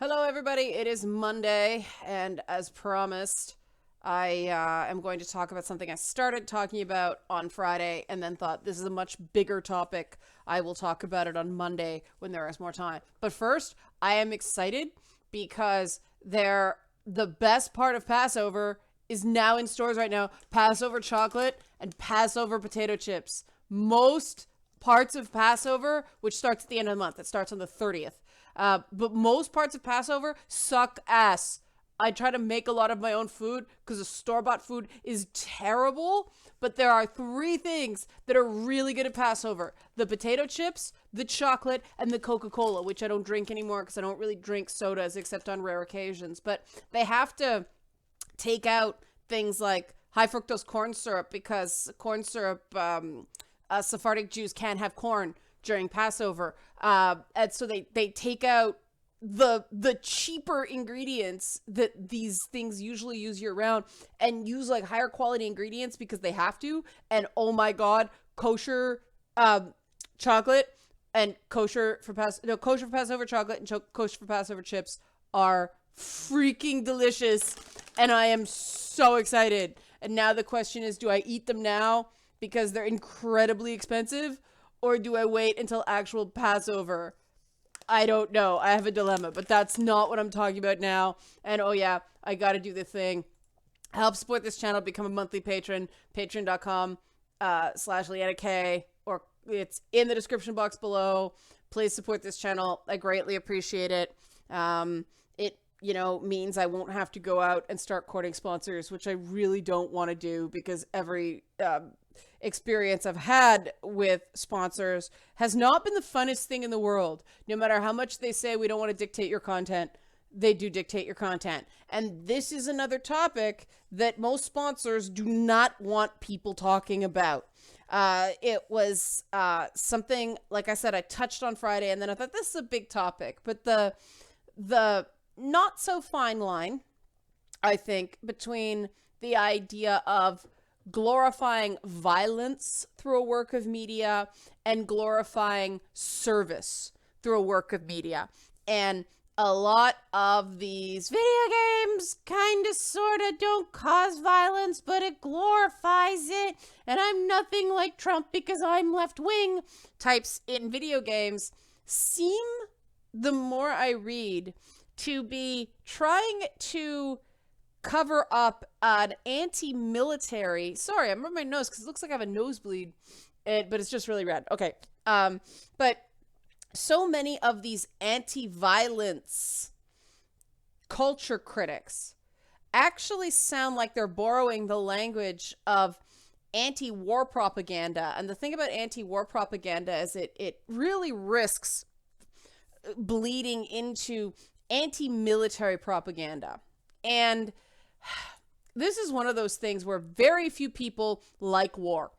Hello, everybody. It is Monday, and as promised, I am going to talk about something I started talking about on Friday and then thought this is a much bigger topic. I will talk about it on Monday when there is more time. But first, I am excited because the best part of Passover is now in stores right now. Passover chocolate and Passover potato chips. Most parts of Passover, which starts at the end of the month, it starts on the 30th. But most parts of Passover suck ass. I try to make a lot of my own food because the store-bought food is terrible. But there are three things that are really good at Passover: the potato chips, the chocolate, and the Coca-Cola, which I don't drink anymore because I don't really drink sodas except on rare occasions. But they have to take out things like high fructose corn syrup because corn syrup, Sephardic Jews can't have corn during Passover. And so they take out the cheaper ingredients that these things usually use year round and use like higher quality ingredients because they have to. And oh my god, kosher chocolate and kosher for Passover chocolate and kosher for Passover chips are freaking delicious, and I am so excited. And now the question is, do I eat them now because they're incredibly expensive, or do I wait until actual Passover? I don't know. I have a dilemma, but that's not what I'm talking about now. And oh yeah, I gotta do the thing. Help support this channel, become a monthly patron, patreon.com /Leanna K, or it's in the description box below. Please support this channel. I greatly appreciate it. It means I won't have to go out and start courting sponsors, which I really don't want to do because every experience I've had with sponsors has not been the funnest thing in the world. No matter how much they say we don't want to dictate your content, they do dictate your content. And this is another topic that most sponsors do not want people talking about. It was something, like I said, I touched on Friday, and then I thought this is a big topic. But the not so fine line, I think, between the idea of glorifying violence through a work of media and glorifying service through a work of media. And a lot of these video games kind of sort of don't cause violence, but it glorifies it. And I'm nothing like Trump because I'm left wing types in video games seem, the more I read, to be trying to cover up an anti-military. Sorry, I'm rubbing my nose because it looks like I have a nosebleed, but it's just really red. Okay. But so many of these anti-violence culture critics actually sound like they're borrowing the language of anti-war propaganda. And the thing about anti-war propaganda is it really risks bleeding into anti-military propaganda. And this is one of those things where very few people like war.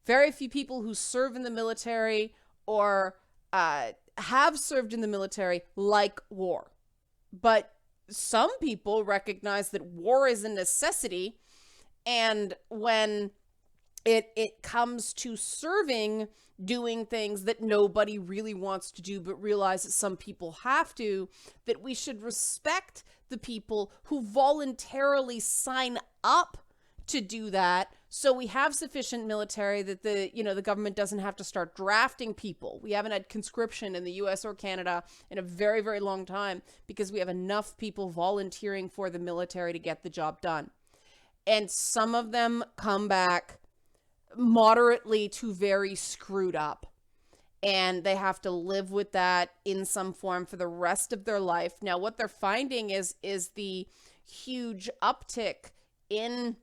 Very few people who serve in the military or have served in the military like war. But some people recognize that war is a necessity, and when it comes to serving, doing things that nobody really wants to do but realize that some people have to, that we should respect the people who voluntarily sign up to do that, so we have sufficient military that the government doesn't have to start drafting people. We haven't had conscription in the US or Canada in a very, very long time because we have enough people volunteering for the military to get the job done. And some of them come back moderately to very screwed up, and they have to live with that in some form for the rest of their life. Now, what they're finding is the huge uptick in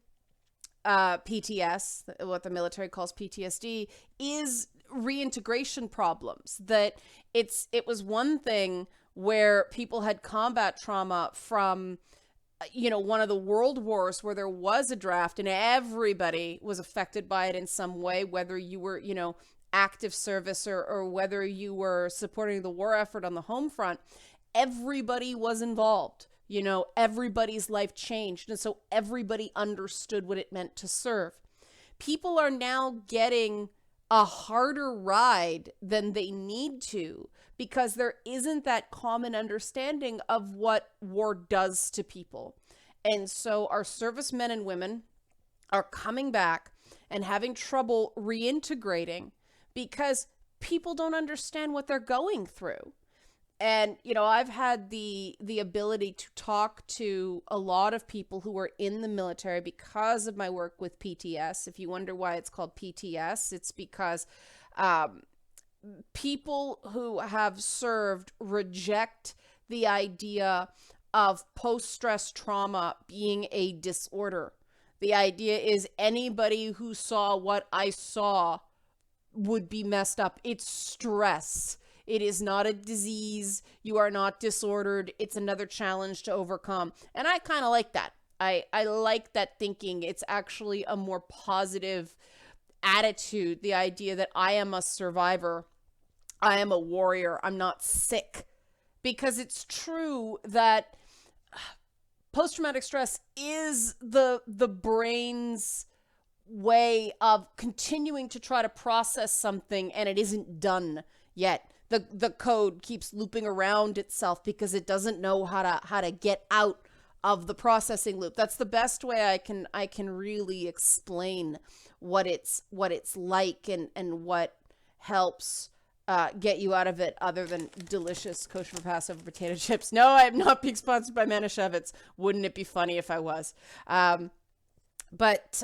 PTS, what the military calls PTSD, is reintegration problems. That it was one thing where people had combat trauma from one of the world wars where there was a draft and everybody was affected by it in some way, whether you were, active service or whether you were supporting the war effort on the home front. Everybody was involved. Everybody's life changed. And so everybody understood what it meant to serve. People are now getting a harder ride than they need to because there isn't that common understanding of what war does to people. And so our servicemen and women are coming back and having trouble reintegrating because people don't understand what they're going through. And, I've had the ability to talk to a lot of people who are in the military because of my work with PTS. If you wonder why it's called PTS, it's because people who have served reject the idea of post-stress trauma being a disorder. The idea is anybody who saw what I saw would be messed up. It's stress. It is not a disease. You are not disordered. It's another challenge to overcome. And I kind of like that. I like that thinking. It's actually a more positive attitude. The idea that I am a survivor. I am a warrior. I'm not sick. Because it's true that post-traumatic stress is the brain's way of continuing to try to process something, and it isn't done yet. The code keeps looping around itself because it doesn't know how to get out of the processing loop. That's the best way I can really explain what it's like and what helps get you out of it, other than delicious kosher Passover potato chips. No, I am not being sponsored by Manischewitz. Wouldn't it be funny if I was? But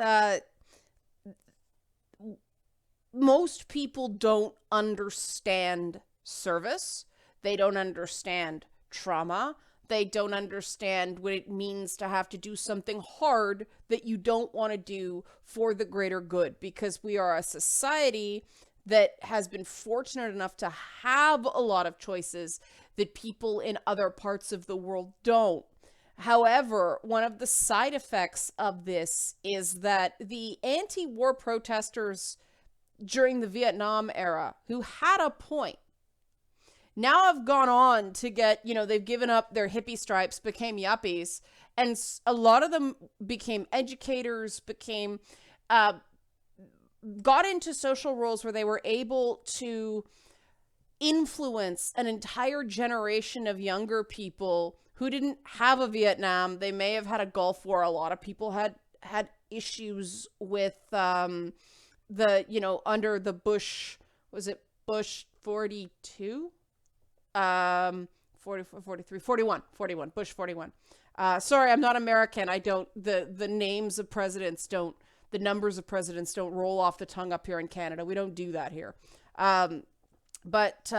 most people don't understand service. They don't understand trauma. They don't understand what it means to have to do something hard that you don't want to do for the greater good, because we are a society that has been fortunate enough to have a lot of choices that people in other parts of the world don't. However, one of the side effects of this is that the anti-war protesters during the Vietnam era, who had a point, now have gone on to get, they've given up their hippie stripes, became yuppies, and a lot of them became educators, got into social roles where they were able to influence an entire generation of younger people who didn't have a Vietnam. They may have had a Gulf War. A lot of people had issues with under the Bush, was it Bush 42? 44, 43, 41, Bush 41. Sorry, I'm not American. I don't, the names of presidents don't, the numbers of presidents don't roll off the tongue up here in Canada. We don't do that here. But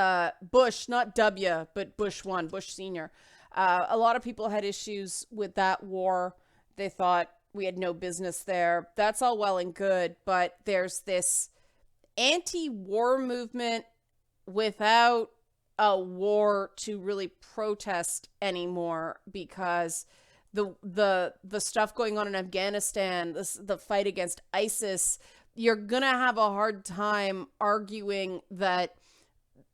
Bush, not W, but Bush 1, Bush Senior. A lot of people had issues with that war. They thought we had no business there. That's all well and good, but there's this anti-war movement without a war to really protest anymore, because the stuff going on in Afghanistan, the fight against ISIS, you're gonna have a hard time arguing that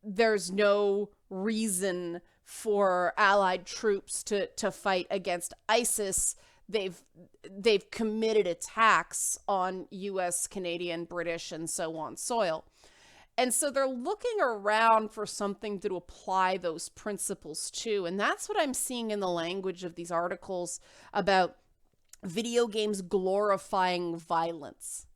there's no reason for allied troops to fight against ISIS. They've committed attacks on US, Canadian, British, and so on soil. And so they're looking around for something to apply those principles to. And that's what I'm seeing in the language of these articles about video games glorifying violence.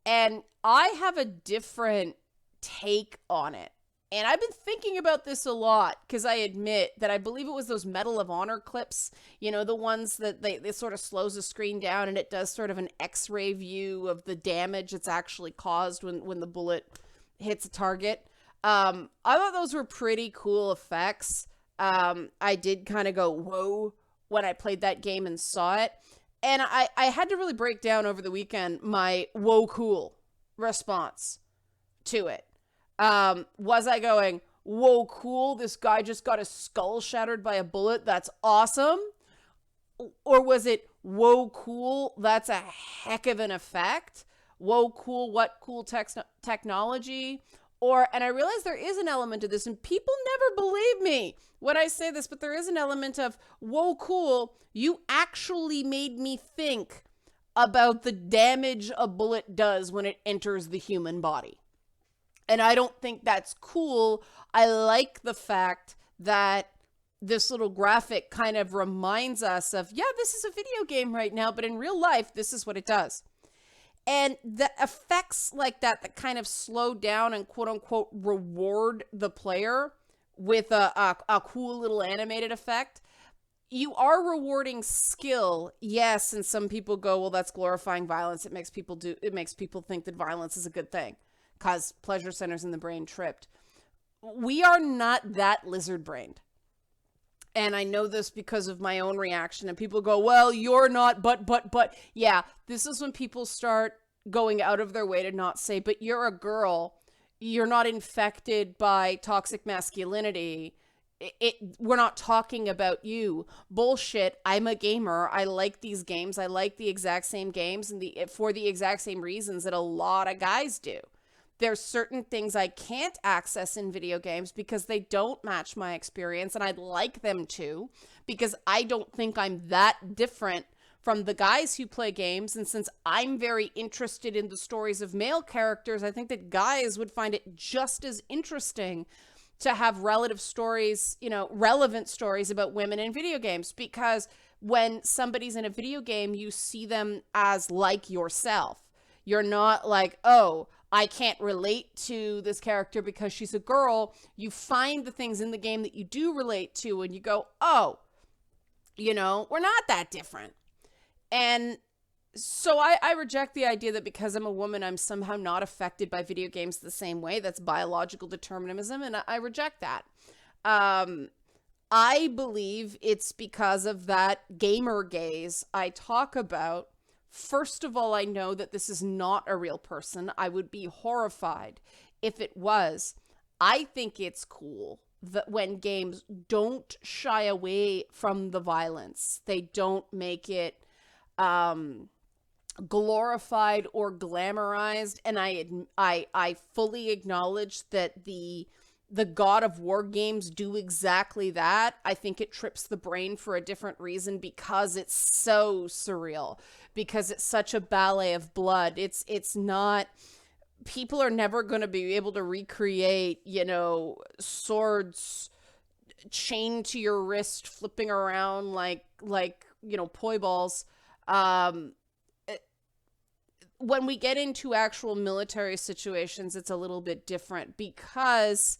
And I have a different take on it. And I've been thinking about this a lot, because I admit that I believe it was those Medal of Honor clips, the ones that they sort of slows the screen down and it does sort of an X-ray view of the damage it's actually caused when the bullet hits a target. I thought those were pretty cool effects. I did kind of go, whoa, when I played that game and saw it. And I had to really break down over the weekend my whoa cool response to it. Was I going, whoa cool, this guy just got his skull shattered by a bullet, that's awesome? Or was it, whoa cool, that's a heck of an effect? Whoa cool, what cool technology? And I realize there is an element to this, and people never believe me when I say this, but there is an element of, whoa cool, you actually made me think about the damage a bullet does when it enters the human body. And I don't think that's cool. I like the fact that this little graphic kind of reminds us of, yeah, this is a video game right now, but in real life, this is what it does. And the effects like that kind of slow down and quote unquote reward the player with a cool little animated effect, you are rewarding skill, yes, and some people go, well, that's glorifying violence. It makes people think that violence is a good thing because pleasure centers in the brain tripped. We are not that lizard brained. And I know this because of my own reaction, and people go, well, you're not, but. Yeah, this is when people start going out of their way to not say, but you're a girl. You're not infected by toxic masculinity. We're not talking about you. Bullshit. I'm a gamer. I like these games. I like the exact same games and for the exact same reasons that a lot of guys do. There's certain things I can't access in video games because they don't match my experience, and I'd like them to, because I don't think I'm that different from the guys who play games. And since I'm very interested in the stories of male characters, I think that guys would find it just as interesting to have relevant stories about women in video games, because when somebody's in a video game, you see them as like yourself. You're not like, oh, I can't relate to this character because she's a girl. You find the things in the game that you do relate to, and you go, oh, we're not that different. And so I reject the idea that because I'm a woman, I'm somehow not affected by video games the same way. That's biological determinism, and I reject that. I believe it's because of that gamer gaze I talk about. First of all, I know that this is not a real person. I would be horrified if it was. I think it's cool that when games don't shy away from the violence, they don't make it glorified or glamorized. And I fully acknowledge that the God of War games do exactly that. I think it trips the brain for a different reason, because it's so surreal, because it's such a ballet of blood. It's not, people are never going to be able to recreate, swords chained to your wrist, flipping around like poi balls. When we get into actual military situations, it's a little bit different because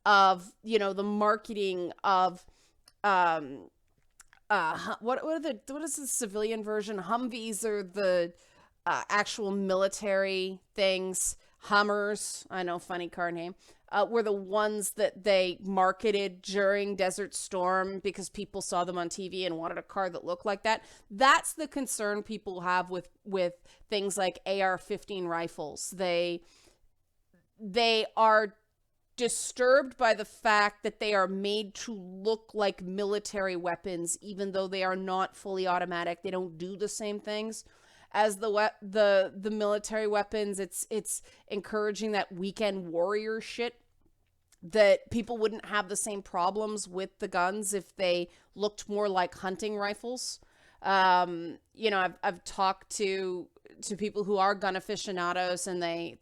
of, the marketing of, what is the civilian version? Humvees are the actual military things. Hummers, I know, funny car name, were the ones that they marketed during Desert Storm because people saw them on TV and wanted a car that looked like that. That's the concern people have with things like AR-15 rifles. They are disturbed by the fact that they are made to look like military weapons, even though they are not fully automatic. They don't do the same things as the military weapons. It's encouraging that weekend warrior shit, that people wouldn't have the same problems with the guns if they looked more like hunting rifles. I've talked to people who are gun aficionados, and they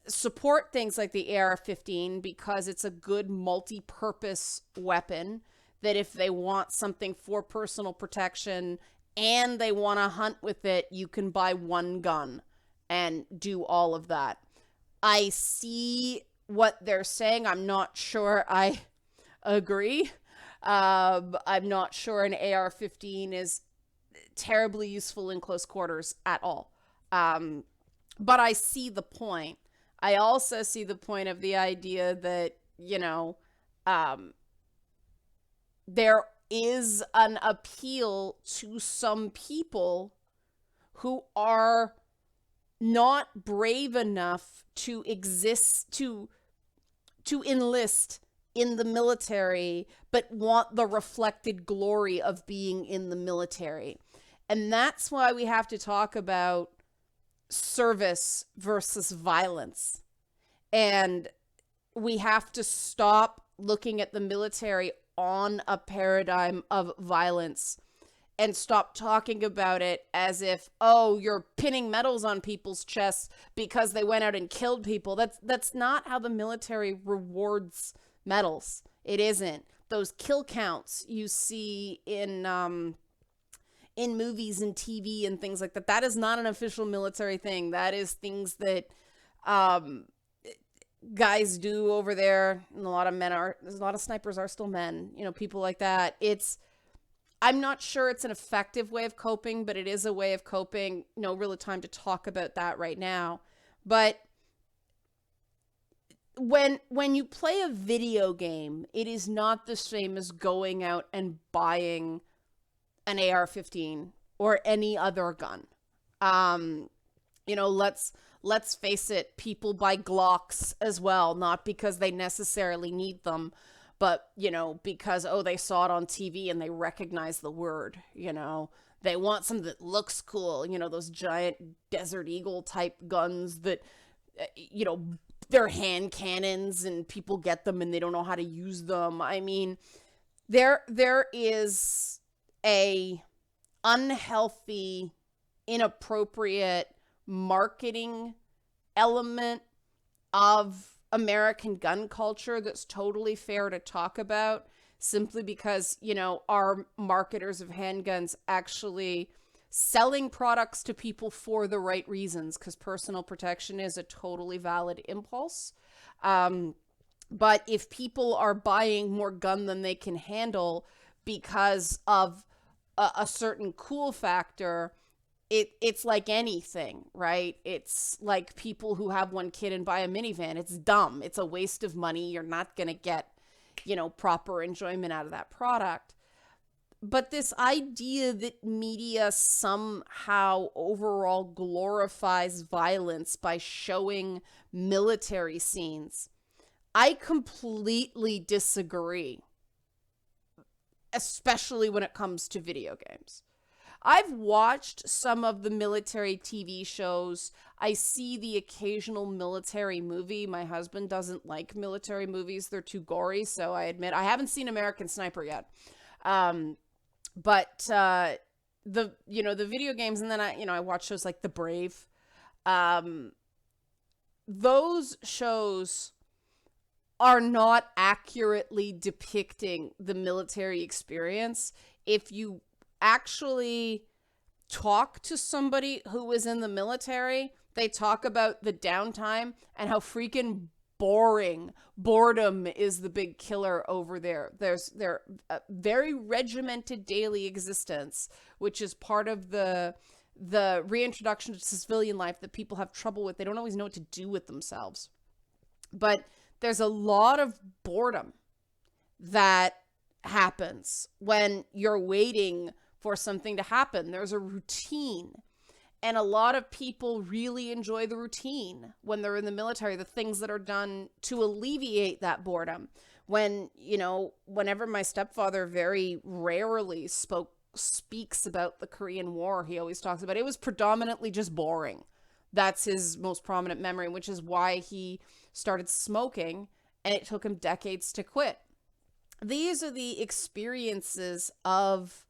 support things like the AR-15 because it's a good multi-purpose weapon, that if they want something for personal protection and they want to hunt with it, you can buy one gun and do all of that. I see what they're saying. I'm not sure I agree. I'm not sure an AR-15 is terribly useful in close quarters at all. But I see the point. I also see the point of the idea that, there is an appeal to some people who are not brave enough to enlist in the military, but want the reflected glory of being in the military. And that's why we have to talk about service versus violence. And we have to stop looking at the military on a paradigm of violence and stop talking about it as if, oh, you're pinning medals on people's chests because they went out and killed people. That's not how the military rewards medals. It isn't. Those kill counts you see in movies and TV and things like that, that is not an official military thing. That is things that um, guys do over there. And a lot of snipers are still men, people like that. I'm not sure it's an effective way of coping, but it is a way of coping. No really time to talk about that right now. But when you play a video game, it is not the same as going out and buying an AR-15 or any other gun. Let's face it, people buy Glocks as well, not because they necessarily need them, but, because, they saw it on TV and they recognize the word, They want something that looks cool, those giant Desert Eagle type guns that, they're hand cannons and people get them and they don't know how to use them. I mean, there is a unhealthy, inappropriate marketing element of American gun culture that's totally fair to talk about, simply because, our marketers of handguns actually selling products to people for the right reasons, because personal protection is a totally valid impulse. But if people are buying more gun than they can handle because of a certain cool factor, it's like anything, right? It's like people who have one kid and buy a minivan. It's dumb. It's a waste of money. You're not going to get, proper enjoyment out of that product. But this idea that media somehow overall glorifies violence by showing military scenes, I completely disagree, especially when it comes to video games. I've watched some of the military TV shows. I see the occasional military movie. My husband doesn't like military movies. They're too gory, so I admit I haven't seen American Sniper yet. But the video games, and then I watch shows like The Brave. Those shows are not accurately depicting the military experience. If you actually talk to somebody who was in the military, they talk about the downtime and how freaking boredom is the big killer over there. There's their very regimented daily existence, which is part of the reintroduction to civilian life that people have trouble with. They don't always know what to do with themselves. But there's a lot of boredom that happens when you're waiting for something to happen. There's a routine. And a lot of people really enjoy the routine when they're in the military, the things that are done to alleviate that boredom. Whenever my stepfather very rarely speaks about the Korean War, he always talks about it was predominantly just boring. That's his most prominent memory, which is why he started smoking, and it took him decades to quit. These are the experiences of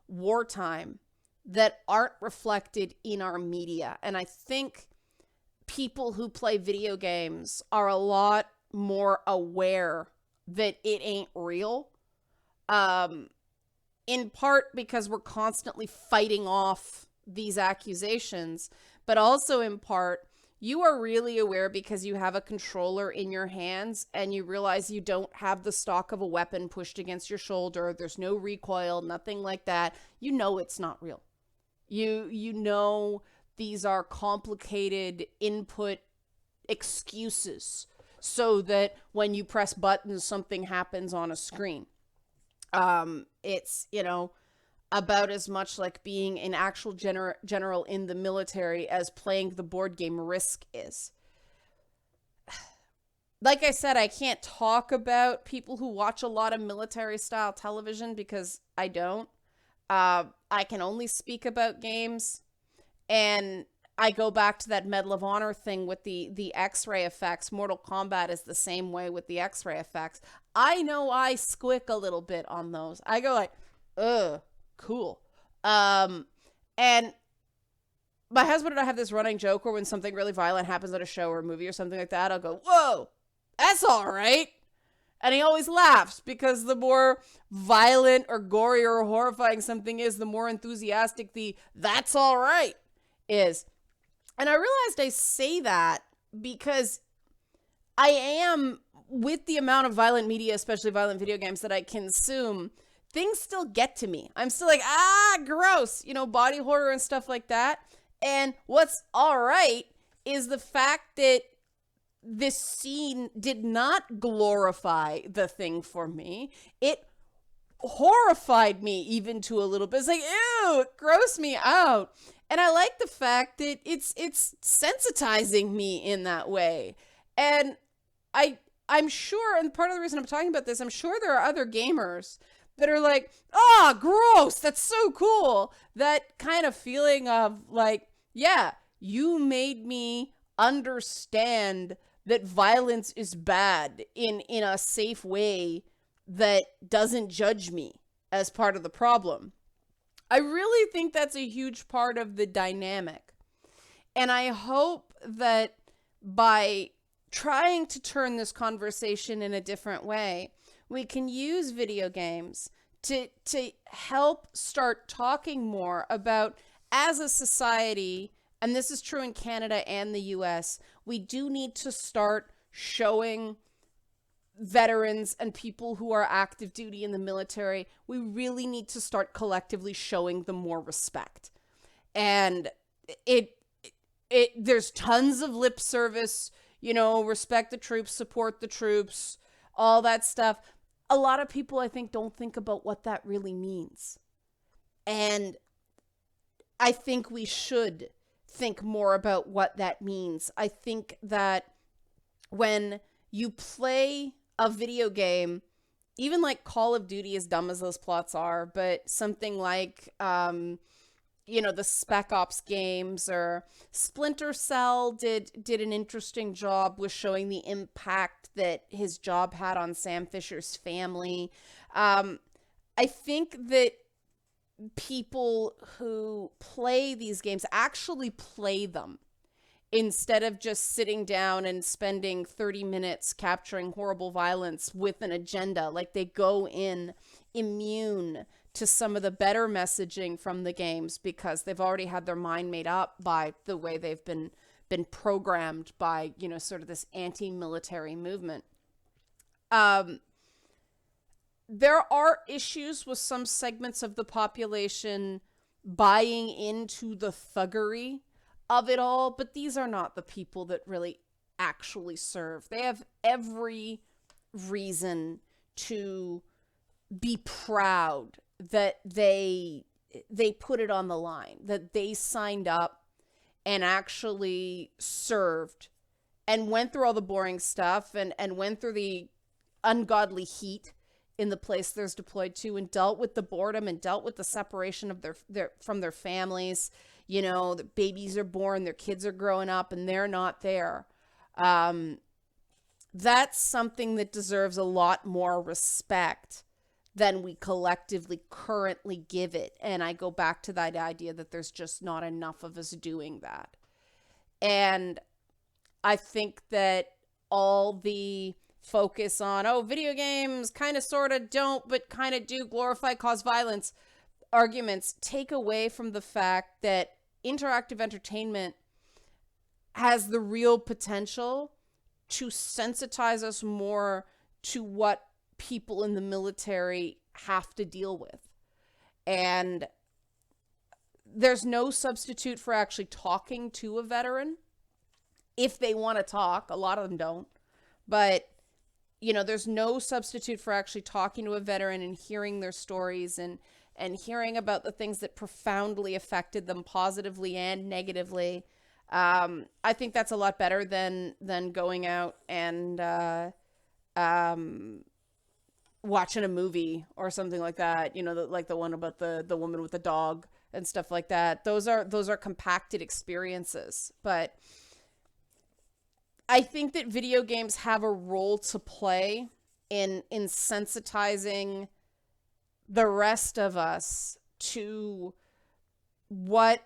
wartime that aren't reflected in our media. And I think people who play video games are a lot more aware that it ain't real. In part because we're constantly fighting off these accusations, but also in part, you are really aware because you have a controller in your hands and you realize you don't have the stock of a weapon pushed against your shoulder. There's no recoil, nothing like that. You know it's not real. You know these are complicated input excuses so that when you press buttons, something happens on a screen. It's, about as much like being an actual general in the military as playing the board game Risk is. Like I said, I can't talk about people who watch a lot of military style television because I don't. I can only speak about games, and I go back to that Medal of Honor thing with the X-ray effects. Mortal Kombat is the same way with the X-ray effects. I know I squick a little bit on those. I go like, ugh, cool. Um, and my husband and I have this running joke where when something really violent happens at a show or a movie or something like that, I'll go, "Whoa, that's all right." And he always laughs because the more violent or gory or horrifying something is, the more enthusiastic the "that's all right" is. And I realized I say that because I am, with the amount of violent media, especially violent video games that I consume, things still get to me. I'm still like, gross, body horror and stuff like that. And what's all right is the fact that this scene did not glorify the thing for me. It horrified me even to a little bit. It's like, ew, it grossed me out. And I like the fact that it's sensitizing me in that way. And I'm sure, and part of the reason I'm talking about this, I'm sure there are other gamers that are like, gross, that's so cool. That kind of feeling of like, yeah, you made me understand that violence is bad in a safe way that doesn't judge me as part of the problem. I really think that's a huge part of the dynamic. And I hope that by trying to turn this conversation in a different way, we can use video games to help start talking more about, as a society, and this is true in Canada and the US, we do need to start showing veterans and people who are active duty in the military, we really need to start collectively showing them more respect. And there's tons of lip service, respect the troops, support the troops, all that stuff. A lot of people, I think, don't think about what that really means. And I think we should think more about what that means. I think that when you play a video game, even like Call of Duty, as dumb as those plots are, but something like, the Spec Ops games, or Splinter Cell did an interesting job with showing the impact that his job had on Sam Fisher's family. I think that people who play these games actually play them instead of just sitting down and spending 30 minutes capturing horrible violence with an agenda. Like, they go in immune to some of the better messaging from the games because they've already had their mind made up by the way they've been programmed by, sort of this anti-military movement. There are issues with some segments of the population buying into the thuggery of it all, but these are not the people that really actually serve. They have every reason to be proud that they put it on the line, that they signed up and actually served and went through all the boring stuff and went through the ungodly heat in the place they're deployed to, and dealt with the boredom and dealt with the separation of their from their families. The babies are born, their kids are growing up, and they're not there. That's something that deserves a lot more respect than we collectively currently give it. And I go back to that idea that there's just not enough of us doing that. And I think that all the focus on, video games kind of sort of don't, but kind of do glorify cause violence arguments take away from the fact that interactive entertainment has the real potential to sensitize us more to what people in the military have to deal with. And there's no substitute for actually talking to a veteran if they want to talk. A lot of them don't. But there's no substitute for actually talking to a veteran and hearing their stories and hearing about the things that profoundly affected them positively and negatively. I think that's a lot better than going out and watching a movie or something like that. Like the one about the woman with the dog and stuff like that. Those are compacted experiences. But I think that video games have a role to play in sensitizing the rest of us to what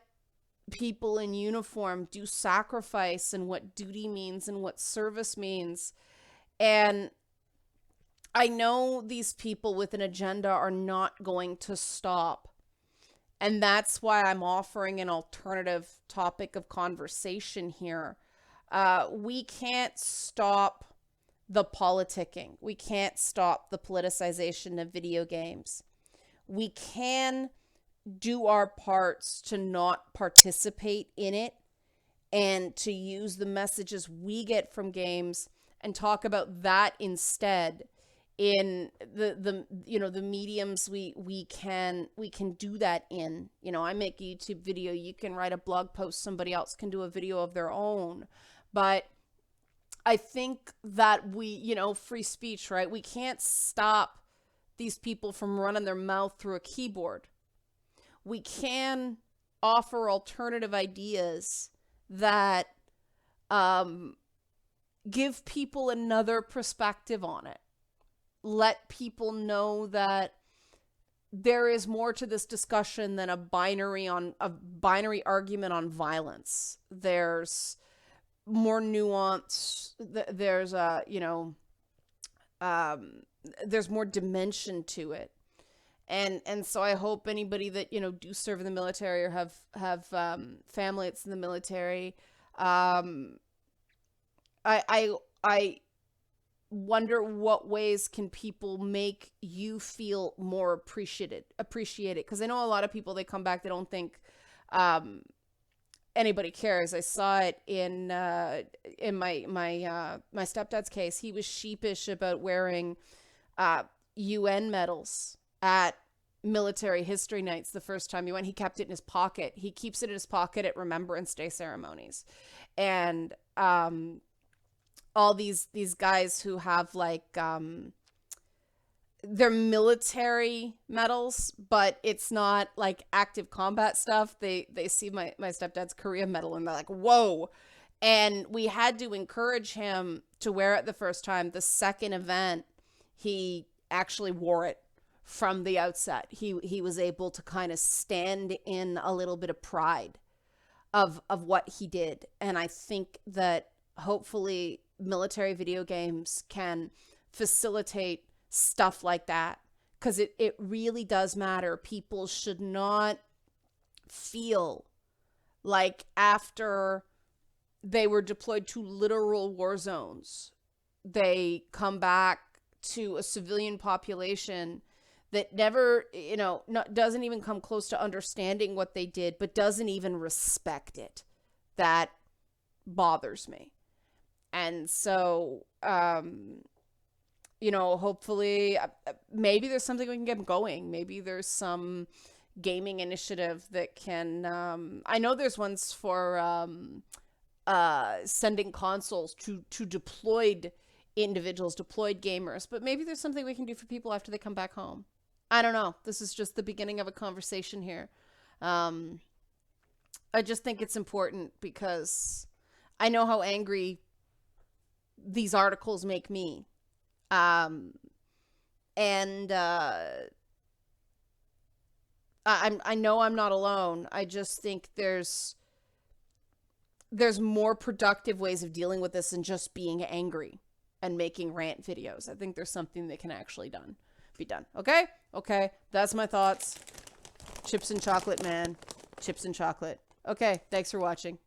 people in uniform do sacrifice and what duty means and what service means. And I know these people with an agenda are not going to stop. And that's why I'm offering an alternative topic of conversation here. We can't stop the politicking. We can't stop the politicization of video games. We can do our parts to not participate in it and to use the messages we get from games and talk about that instead in the mediums we can do that in. I make a YouTube video, you can write a blog post, somebody else can do a video of their own. But I think that free speech, right? We can't stop these people from running their mouth through a keyboard. We can offer alternative ideas that give people another perspective on it. Let people know that there is more to this discussion than a binary argument on violence. There's more nuance. There's there's more dimension to it. And so I hope anybody that, do serve in the military or have family that's in the military, I wonder what ways can people make you feel more appreciated, because I know a lot of people, they come back, they don't think anybody cares. I saw it in my stepdad's case. He was sheepish about wearing UN medals at military history nights the first time he went. He kept it in his pocket. He keeps it in his pocket at Remembrance Day ceremonies. And all these guys who have they're military medals, but it's not like active combat stuff. They see my stepdad's Korea medal and they're like, whoa. And we had to encourage him to wear it the first time. The second event, he actually wore it from the outset. He was able to kind of stand in a little bit of pride of what he did. And I think that hopefully military video games can facilitate stuff like that, because it really does matter. People should not feel like after they were deployed to literal war zones, they come back to a civilian population that never, doesn't even come close to understanding what they did, but doesn't even respect it. That bothers me. And so, hopefully, maybe there's something we can get going. Maybe there's some gaming initiative that can, I know there's ones for sending consoles to deployed individuals, deployed gamers, but maybe there's something we can do for people after they come back home. I don't know. This is just the beginning of a conversation here. I just think it's important because I know how angry these articles make me. I know I'm not alone. I just think there's more productive ways of dealing with this than just being angry and making rant videos. I think there's something that can actually be done. Okay, that's my thoughts. Chips and chocolate, man. Chips and chocolate. Okay, thanks for watching.